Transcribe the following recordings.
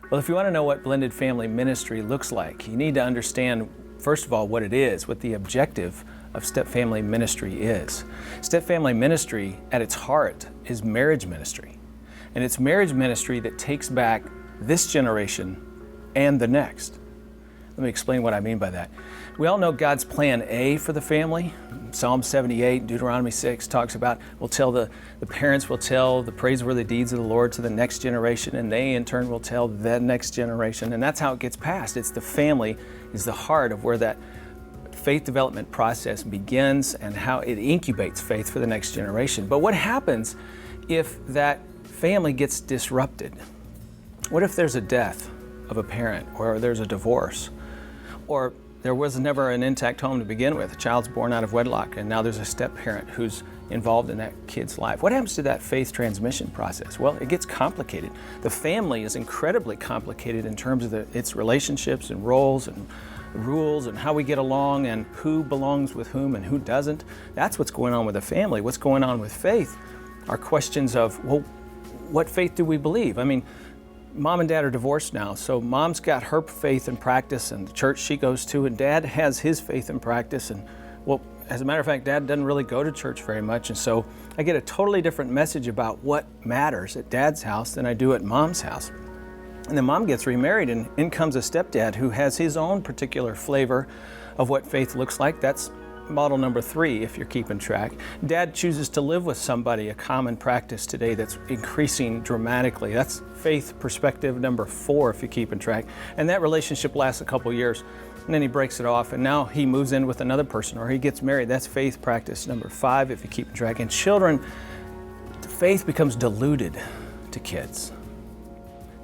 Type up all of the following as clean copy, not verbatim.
Well, if you want to know what blended family ministry looks like, you need to understand, first of all, what it is, what the objective of stepfamily ministry is. Stepfamily ministry, at its heart, is marriage ministry. And it's marriage ministry that takes back this generation and the next. Let me explain what I mean by that. We all know God's plan A for the family. Psalm 78, Deuteronomy 6 talks about, the parents will tell the praiseworthy deeds of the Lord to the next generation, and they in turn will tell the next generation. And that's how it gets passed. It's the family is the heart of where that faith development process begins and how it incubates faith for the next generation. But what happens if that family gets disrupted? What if there's a death of a parent, or there's a divorce, or there was never an intact home to begin with? A child's born out of wedlock, and now there's a step-parent who's involved in that kid's life. What happens to that faith transmission process? Well, it gets complicated. The family is incredibly complicated in terms of its relationships and roles and rules and how we get along and who belongs with whom and who doesn't. That's what's going on with a family. What's going on with faith are questions of, well, what faith do we believe? I mean, Mom and Dad are divorced now, so Mom's got her faith and practice and the church she goes to, and Dad has his faith and practice. And well, as a matter of fact, Dad doesn't really go to church very much, and so I get a totally different message about what matters at Dad's house than I do at Mom's house. And then Mom gets remarried, and in comes a stepdad who has his own particular flavor of what faith looks like. That's model number 3, if you're keeping track. Dad chooses to live with somebody, a common practice today that's increasing dramatically. That's faith perspective number 4, if you're keeping track. And that relationship lasts a couple years, and then he breaks it off, and now he moves in with another person, or he gets married. That's faith practice number 5, if you're keeping track. And children, faith becomes diluted to kids.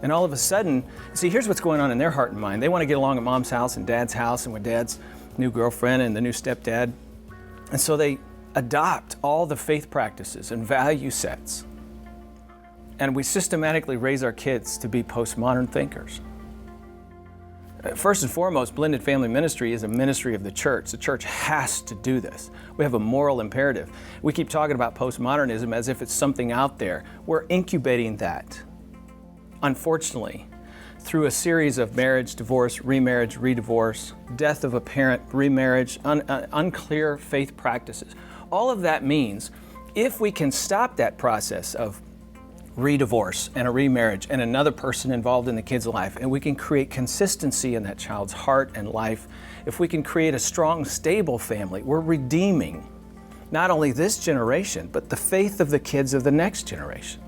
And all of a sudden, see, here's what's going on in their heart and mind. They want to get along at Mom's house and Dad's house and with Dad's new girlfriend and the new stepdad. And so they adopt all the faith practices and value sets. And we systematically raise our kids to be postmodern thinkers. First and foremost, blended family ministry is a ministry of the church. The church has to do this. We have a moral imperative. We keep talking about postmodernism as if it's something out there. We're incubating that. Unfortunately, through a series of marriage, divorce, remarriage, redivorce, death of a parent, remarriage, unclear faith practices. All of that means if we can stop that process of redivorce and a remarriage and another person involved in the kid's life, and we can create consistency in that child's heart and life, if we can create a strong, stable family, we're redeeming not only this generation, but the faith of the kids of the next generation.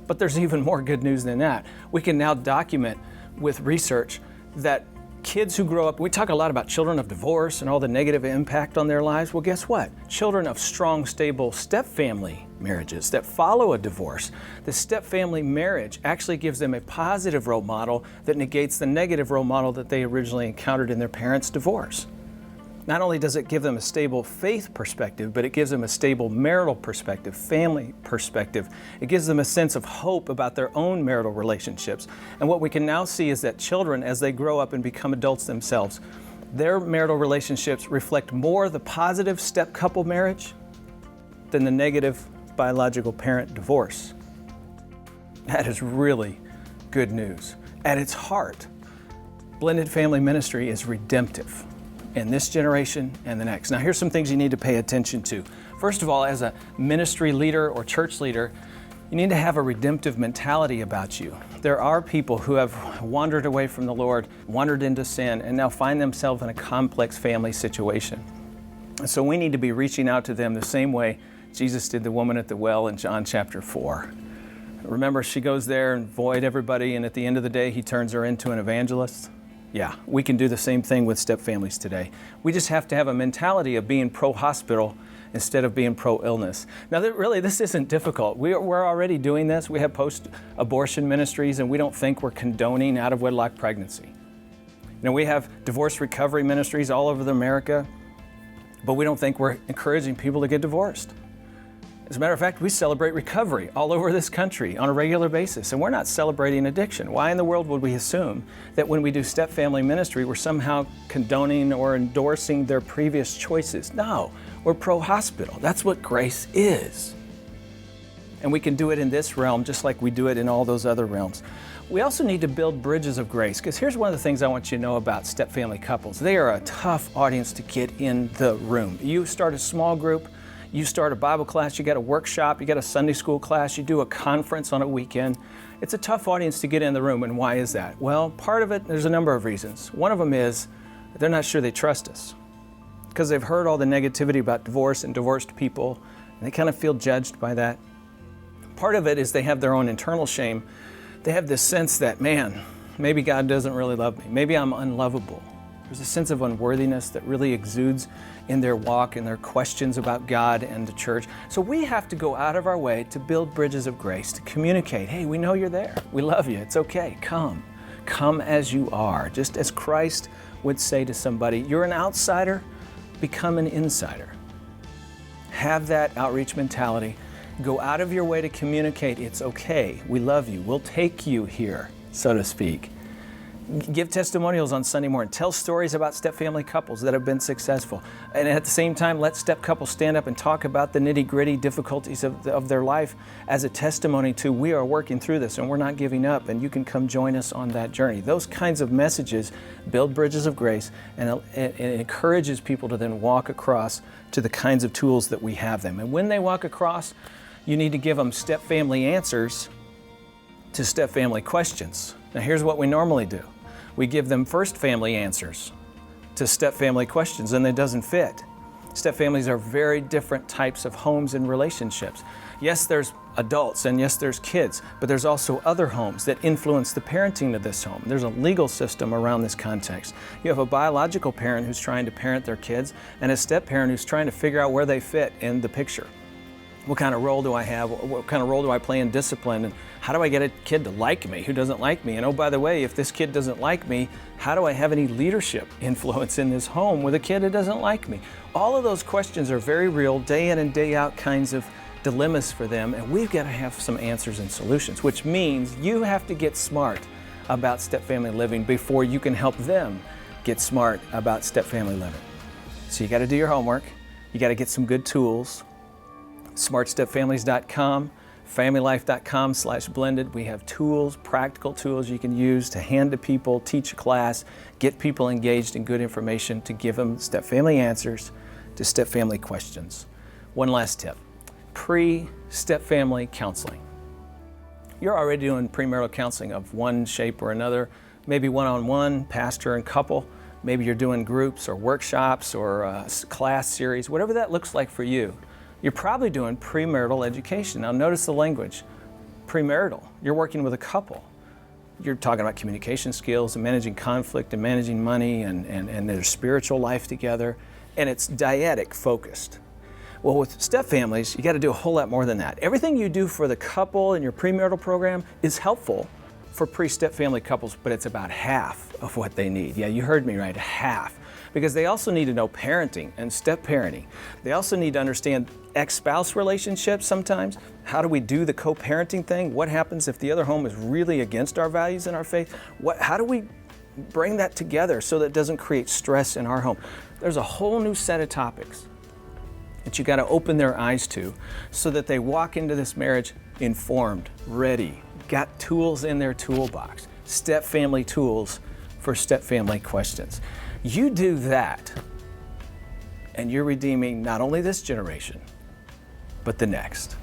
But there's even more good news than that. We can now document with research that kids who grow up, we talk a lot about children of divorce and all the negative impact on their lives. Well, guess what? Children of strong, stable stepfamily marriages that follow a divorce, the stepfamily marriage actually gives them a positive role model that negates the negative role model that they originally encountered in their parents' divorce. Not only does it give them a stable faith perspective, but it gives them a stable marital perspective, family perspective. It gives them a sense of hope about their own marital relationships. And what we can now see is that children, as they grow up and become adults themselves, their marital relationships reflect more the positive step-couple marriage than the negative biological parent divorce. That is really good news. At its heart, blended family ministry is redemptive in this generation and the next. Now, here's some things you need to pay attention to. First of all, as a ministry leader or church leader, you need to have a redemptive mentality about you. There are people who have wandered away from the Lord, wandered into sin, and now find themselves in a complex family situation. And so we need to be reaching out to them the same way Jesus did the woman at the well in John chapter 4. Remember, she goes there and avoid everybody, and at the end of the day, he turns her into an evangelist. Yeah, we can do the same thing with stepfamilies today. We just have to have a mentality of being pro-hospital instead of being pro-illness. Now, this isn't difficult. We're already doing this. We have post-abortion ministries, and we don't think we're condoning out-of-wedlock pregnancy. We have divorce recovery ministries all over America, but we don't think we're encouraging people to get divorced. As a matter of fact, we celebrate recovery all over this country on a regular basis, and we're not celebrating addiction. Why in the world would we assume that when we do step-family ministry, we're somehow condoning or endorsing their previous choices? No, we're pro-hospital. That's what grace is. And we can do it in this realm just like we do it in all those other realms. We also need to build bridges of grace, because here's one of the things I want you to know about stepfamily couples. They are a tough audience to get in the room. You start a small group, you start a Bible class, you got a workshop, you got a Sunday school class, you do a conference on a weekend. It's a tough audience to get in the room, and why is that? Well, part of it, there's a number of reasons. One of them is they're not sure they trust us, because they've heard all the negativity about divorce and divorced people, and they kind of feel judged by that. Part of it is they have their own internal shame. They have this sense that, man, maybe God doesn't really love me. Maybe I'm unlovable. There's a sense of unworthiness that really exudes in their walk and their questions about God and the church. So we have to go out of our way to build bridges of grace, to communicate, hey, we know you're there. We love you. It's okay. Come. Come as you are. Just as Christ would say to somebody, you're an outsider, become an insider. Have that outreach mentality. Go out of your way to communicate, it's okay, we love you, we'll take you here, so to speak. Give testimonials on Sunday morning. Tell stories about stepfamily couples that have been successful. And at the same time, let step couples stand up and talk about the nitty-gritty difficulties of their life as a testimony to, we are working through this and we're not giving up, and you can come join us on that journey. Those kinds of messages build bridges of grace, and it encourages people to then walk across to the kinds of tools that we have them. And when they walk across, you need to give them stepfamily answers to stepfamily questions. Now here's what we normally do. We give them first family answers to stepfamily questions, and it doesn't fit. Stepfamilies are very different types of homes and relationships. Yes, there's adults and yes, there's kids, but there's also other homes that influence the parenting of this home. There's a legal system around this context. You have a biological parent who's trying to parent their kids, and a step-parent who's trying to figure out where they fit in the picture. What kind of role do I have? What kind of role do I play in discipline? And how do I get a kid to like me who doesn't like me? And oh, by the way, if this kid doesn't like me, how do I have any leadership influence in this home with a kid who doesn't like me? All of those questions are very real, day in and day out kinds of dilemmas for them, and we've got to have some answers and solutions, which means you have to get smart about stepfamily living before you can help them get smart about stepfamily living. So you got to do your homework. You got to get some good tools. smartstepfamilies.com, familylife.com/blended. We have tools, practical tools you can use to hand to people, teach a class, get people engaged in good information to give them stepfamily answers to stepfamily questions. One last tip, pre-stepfamily counseling. You're already doing premarital counseling of one shape or another, maybe one-on-one, pastor and couple. Maybe you're doing groups or workshops or a class series, whatever that looks like for you. You're probably doing premarital education. Now notice the language, premarital. You're working with a couple. You're talking about communication skills and managing conflict and managing money and their spiritual life together, and it's dyadic focused. Well, with stepfamilies, you got to do a whole lot more than that. Everything you do for the couple in your premarital program is helpful for pre-stepfamily couples, but it's about half of what they need. Yeah, you heard me right, half. Because they also need to know parenting and step-parenting. They also need to understand ex-spouse relationships sometimes. How do we do the co-parenting thing? What happens if the other home is really against our values and our faith? How do we bring that together so that it doesn't create stress in our home? There's a whole new set of topics that you got to open their eyes to so that they walk into this marriage informed, ready, got tools in their toolbox, step-family tools for step-family questions. You do that, and you're redeeming not only this generation, but the next.